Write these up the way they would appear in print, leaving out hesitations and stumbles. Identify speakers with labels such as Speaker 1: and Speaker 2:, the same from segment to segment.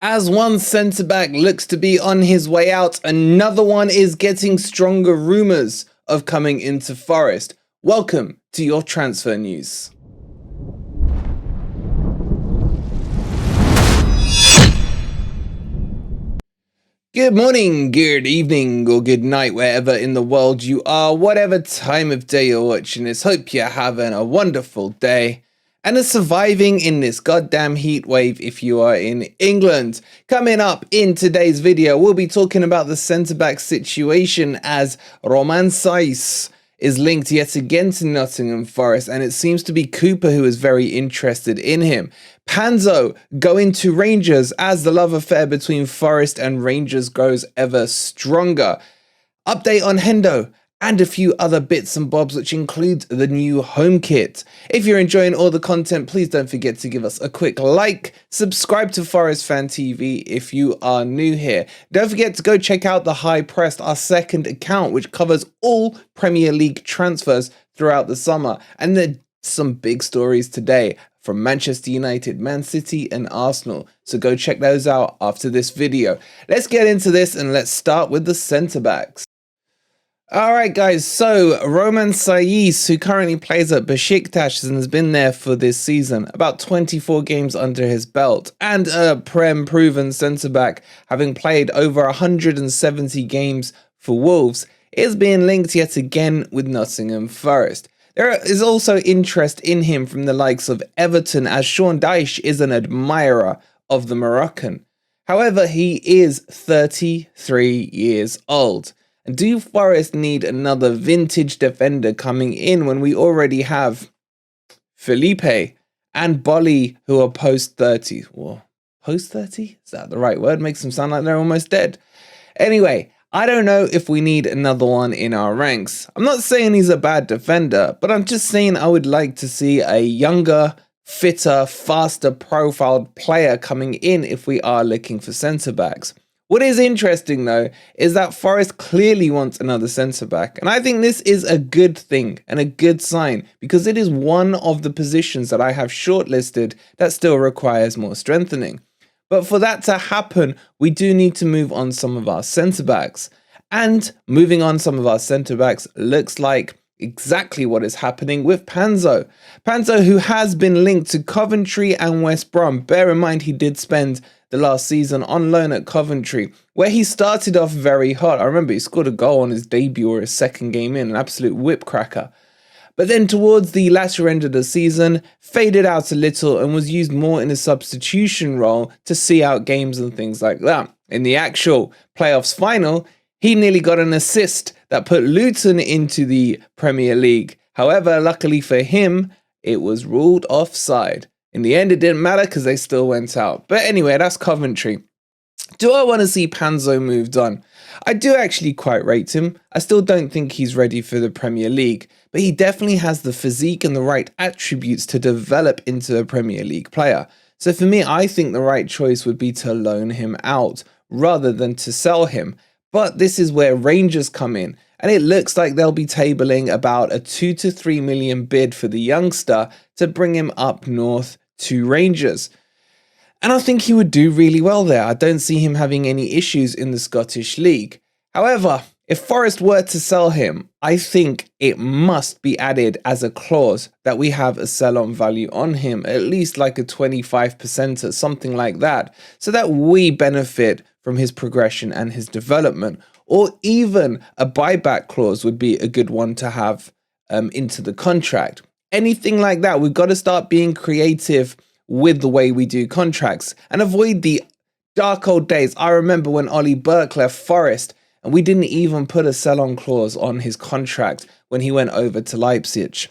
Speaker 1: As one centre-back looks to be on his way out, another one is getting stronger rumours of coming into Forest. Welcome to your transfer news. Good morning, good evening, or good night, wherever in the world you are, whatever time of day you're watching this. Hope you're having a wonderful day and are surviving in this goddamn heat wave if you are in England. Coming up in today's video, we'll be talking about the centre-back situation as Romain Saiss is linked yet again to Nottingham Forest, and it seems to be Cooper who is very interested in him. Panzo going to Rangers as the love affair between Forest and Rangers grows ever stronger. Update on Hendo and a few other bits and bobs, which include the new home kit. If you're enjoying all the content, please don't forget to give us a quick like, subscribe to Forest Fan TV if you are new here. Don't forget to go check out the High Pressed, our second account, which covers all Premier League transfers throughout the summer. And there's some big stories today from Manchester United, Man City and Arsenal. So go check those out after this video. Let's get into this and let's start with the centre-backs. Alright guys, so Romain Saiss, who currently plays at Besiktas and has been there for this season, about 24 games under his belt, and a proven centre-back, having played over 170 games for Wolves, is being linked yet again with Nottingham Forest. There is also interest in him from the likes of Everton, as Sean Dyche is an admirer of the Moroccan. However, he is 33 years old. Do Forest need another vintage defender coming in when we already have Felipe and Bolly, who are post-30? Well, post-30? Is that the right word? Makes them sound like they're almost dead. Anyway, I don't know if we need another one in our ranks. I'm not saying he's a bad defender, but I'm just saying I would like to see a younger, fitter, faster profiled player coming in if we are looking for centre-backs. What is interesting, though, is that Forest clearly wants another centre-back, and I think this is a good thing and a good sign because it is one of the positions that I have shortlisted that still requires more strengthening. But for that to happen, we do need to move on some of our centre-backs. And moving on some of our centre-backs looks like exactly what is happening with Panzo. Panzo, who has been linked to Coventry and West Brom. Bear in mind, he did spend the last season on loan at Coventry, where he started off very hot. I remember he scored a goal on his debut or his second game in, an absolute whip cracker. But then towards the latter end of the season, faded out a little and was used more in a substitution role to see out games and things like that. In the actual playoffs final, he nearly got an assist that put Luton into the Premier League. However, luckily for him, it was ruled offside. In the end, it didn't matter because they still went out. But anyway, that's Coventry. Do I want to see Panzo moved on? I do actually quite rate him. I still don't think he's ready for the Premier League, but he definitely has the physique and the right attributes to develop into a Premier League player. So for me, I think the right choice would be to loan him out rather than to sell him. But this is where Rangers come in, and it looks like they'll be tabling about a 2 to 3 million bid for the youngster to bring him up north to Rangers. And I think he would do really well there. I don't see him having any issues in the Scottish League. However, if Forest were to sell him, I think it must be added as a clause that we have a sell-on value on him, at least like a 25% or something like that, so that we benefit from his progression and his development. Or even a buyback clause would be a good one to have into the contract. Anything like that, we've got to start being creative with the way we do contracts and avoid the dark old days. I remember when Ollie Burke left Forest and we didn't even put a sell-on clause on his contract when he went over to Leipzig.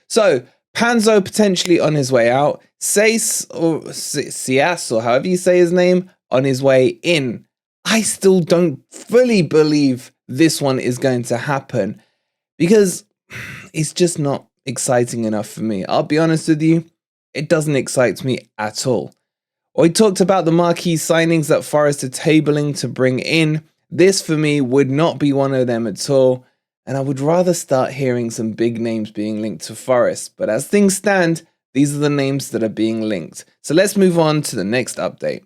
Speaker 1: So Panzo potentially on his way out, Saiss or however you say his name, on his way in. I still don't fully believe this one is going to happen because it's just not exciting enough for me. I'll be honest with you, it doesn't excite me at all. We talked about the marquee signings that Forest are tabling to bring in. This for me would not be one of them at all, and I would rather start hearing some big names being linked to Forest. But as things stand, these are the names that are being linked. So let's move on to the next update.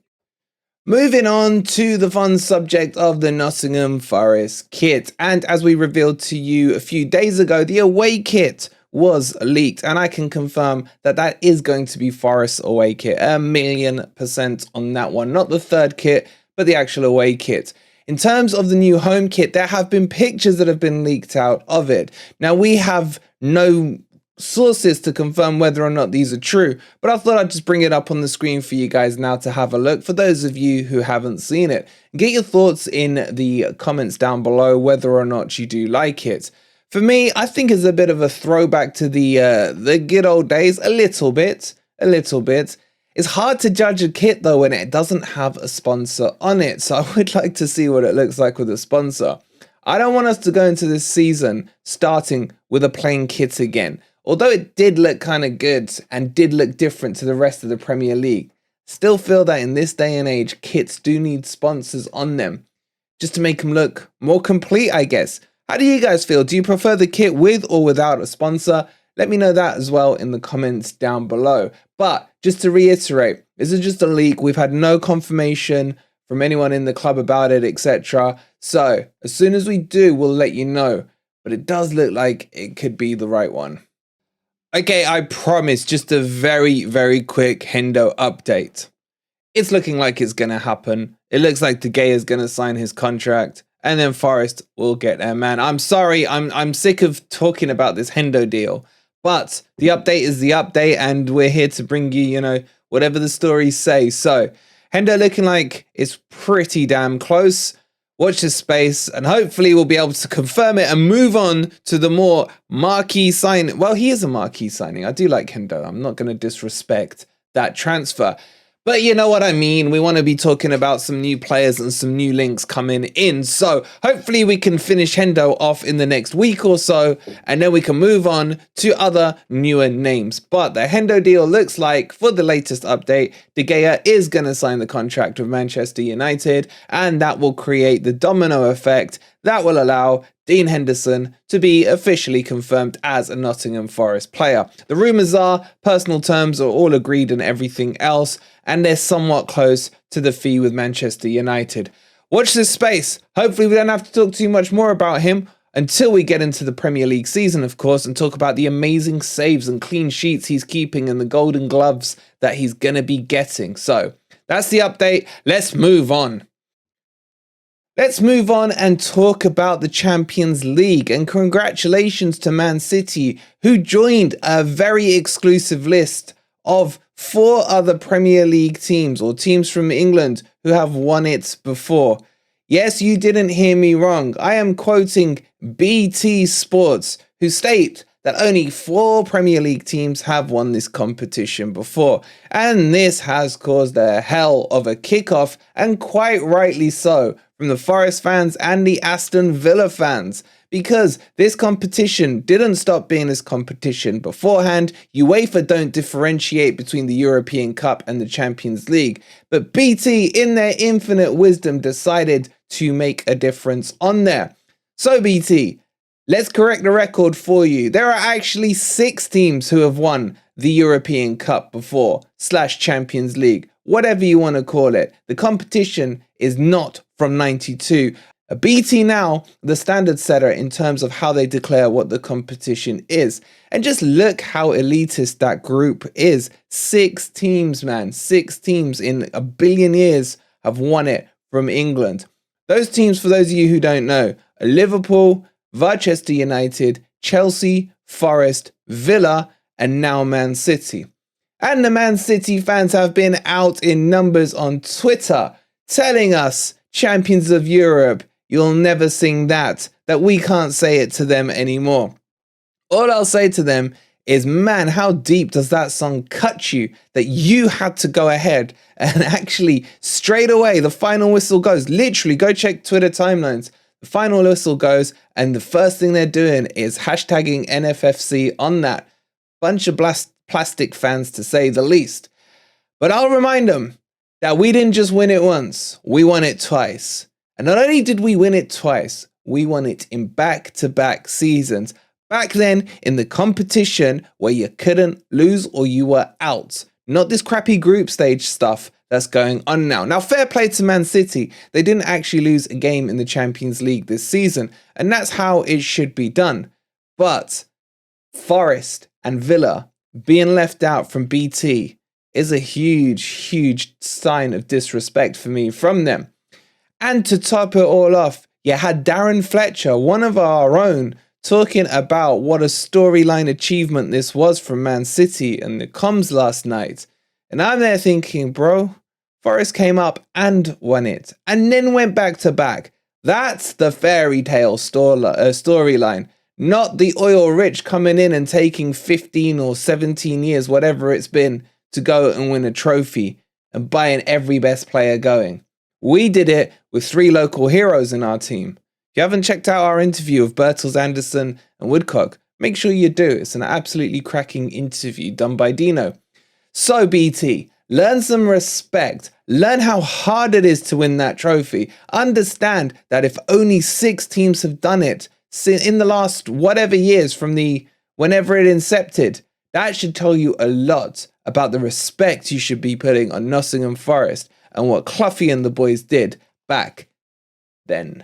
Speaker 1: Moving on to the fun subject of the Nottingham Forest kit. And as we revealed to you a few days ago, the away kit was leaked, and I can confirm that that is going to be Forest's away kit. 1,000,000% on that one. Not the third kit, but the actual away kit. In terms of the new home kit, there have been pictures that have been leaked out of it. Now, we have no sources to confirm whether or not these are true, but I thought I'd just bring it up on the screen for you guys now to have a look, for those of you who haven't seen it. Get your thoughts in the comments down below whether or not you do like it. For me, I think it's a bit of a throwback to the good old days, a little bit. It's hard to judge a kit though when it doesn't have a sponsor on it, so I would like to see what it looks like with a sponsor. I don't want us to go into this season starting with a plain kit again. Although it did look kind of good and did look different to the rest of the Premier League, still feel that in this day and age, kits do need sponsors on them just to make them look more complete, I guess. How do you guys feel? Do you prefer the kit with or without a sponsor? Let me know that as well in the comments down below. But just to reiterate, this is just a leak. We've had no confirmation from anyone in the club about it, etc. So as soon as we do, we'll let you know. But it does look like it could be the right one. Okay, I promise, just a very, very quick Hendo update. It's looking like it's going to happen. It looks like De Gea is going to sign his contract, and then Forest will get their man. I'm sorry, I'm sick of talking about this Hendo deal, but the update is the update, and we're here to bring you, whatever the stories say. So, Hendo looking like it's pretty damn close. Watch this space, and hopefully we'll be able to confirm it and move on to the more marquee signing. Well, he is a marquee signing. I do like Hendo. I'm not going to disrespect that transfer. But you know what I mean. We want to be talking about some new players and some new links coming in. So hopefully we can finish Hendo off in the next week or so, and then we can move on to other newer names. But the Hendo deal looks like, for the latest update, De Gea is going to sign the contract with Manchester United, and that will create the domino effect that will allow Dean Henderson to be officially confirmed as a Nottingham Forest player. The rumours are personal terms are all agreed and everything else, and they're somewhat close to the fee with Manchester United. Watch this space. Hopefully we don't have to talk too much more about him until we get into the Premier League season, of course, and talk about the amazing saves and clean sheets he's keeping and the golden gloves that he's going to be getting. So that's the update. Let's move on. Let's move on and talk about the Champions League, and congratulations to Man City, who joined a very exclusive list of 4 other Premier League teams, or teams from England, who have won it before. Yes, you didn't hear me wrong. I am quoting BT Sports, who state that only 4 Premier League teams have won this competition before. And this has caused a hell of a kickoff, and quite rightly so, from the Forest fans and the Aston Villa fans, because this competition didn't stop being this competition beforehand. UEFA don't differentiate between the European Cup and the Champions League, but BT, in their infinite wisdom, decided to make a difference on there. So BT, let's correct the record for you. There are actually 6 teams who have won the European Cup before, / Champions League, whatever you want to call it. The competition is not from 92. BT now, the standard setter in terms of how they declare what the competition is. And just look how elitist that group is. 6 teams, man. 6 teams in a billion years have won it from England. Those teams, for those of you who don't know, are Liverpool, Manchester United, Chelsea, Forest, Villa, and now Man City. And the Man City fans have been out in numbers on Twitter telling us, champions of Europe, you'll never sing that we can't say it to them anymore. All I'll say to them is, man, how deep does that song cut you that you had to go ahead and actually straight away, the final whistle goes, literally go check Twitter timelines. The final whistle goes, and the first thing they're doing is hashtagging NFFC on that. Bunch of plastic fans, to say the least. But I'll remind them that we didn't just win it once, we won it twice. And not only did we win it twice, we won it in back-to-back seasons. Back then, in the competition where you couldn't lose or you were out. Not this crappy group stage stuff that's going on now. Now, fair play to Man City. They didn't actually lose a game in the Champions League this season, and that's how it should be done. But Forest and Villa being left out from BT is a huge sign of disrespect for me from them. And to top it all off, you had Darren Fletcher, one of our own, talking about what a storyline achievement this was from Man City and the comms last night. And I'm there thinking, bro, Forest came up and won it, and then went back to back. That's the fairy tale storyline, not the oil rich coming in and taking 15 or 17 years, whatever it's been, to go and win a trophy and buying every best player going. We did it with 3 local heroes in our team. If you haven't checked out our interview of Bertels, Anderson and Woodcock, make sure you do. It's an absolutely cracking interview done by Dino. So BT, learn some respect. Learn how hard it is to win that trophy. Understand that if only 6 teams have done it in the last whatever years from whenever it incepted, that should tell you a lot about the respect you should be putting on Nottingham Forest and what Cloughy and the boys did back then.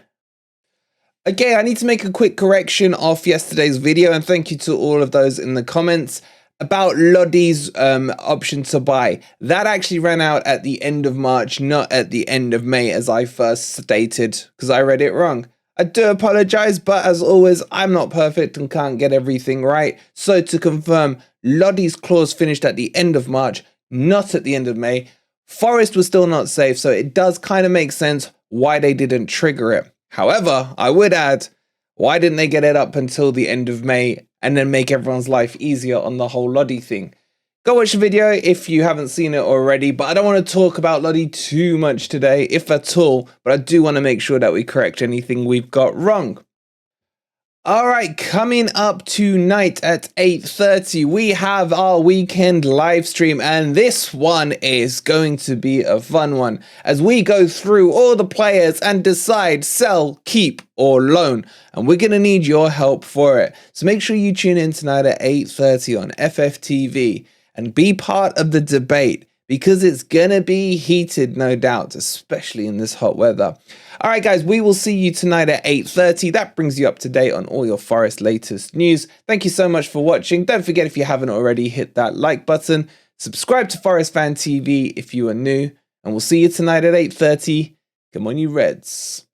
Speaker 1: Okay, I need to make a quick correction of yesterday's video, and thank you to all of those in the comments about Lodi's option to buy. That actually ran out at the end of March, not at the end of May as I first stated, because I read it wrong. I do apologize, but as always, I'm not perfect and can't get everything right. So to confirm, Lodi's clause finished at the end of March, not at the end of May. Forest was still not safe, so it does kind of make sense why they didn't trigger it. However, I would add, why didn't they get it up until the end of May and then make everyone's life easier on the whole Lodi thing? Go watch the video if you haven't seen it already, but I don't want to talk about Lodi too much today, if at all, but I do want to make sure that we correct anything we've got wrong. Alright, coming up tonight at 8:30, we have our weekend live stream, and this one is going to be a fun one as we go through all the players and decide sell, keep, or loan, and we're going to need your help for it. So make sure you tune in tonight at 8:30 on FFTV and be part of the debate, because it's going to be heated, no doubt, especially in this hot weather. All right, guys, we will see you tonight at 8:30. That brings you up to date on all your Forest latest news. Thank you so much for watching. Don't forget, if you haven't already, hit that like button. Subscribe to Forest Fan TV if you are new. And we'll see you tonight at 8:30. Come on, you Reds.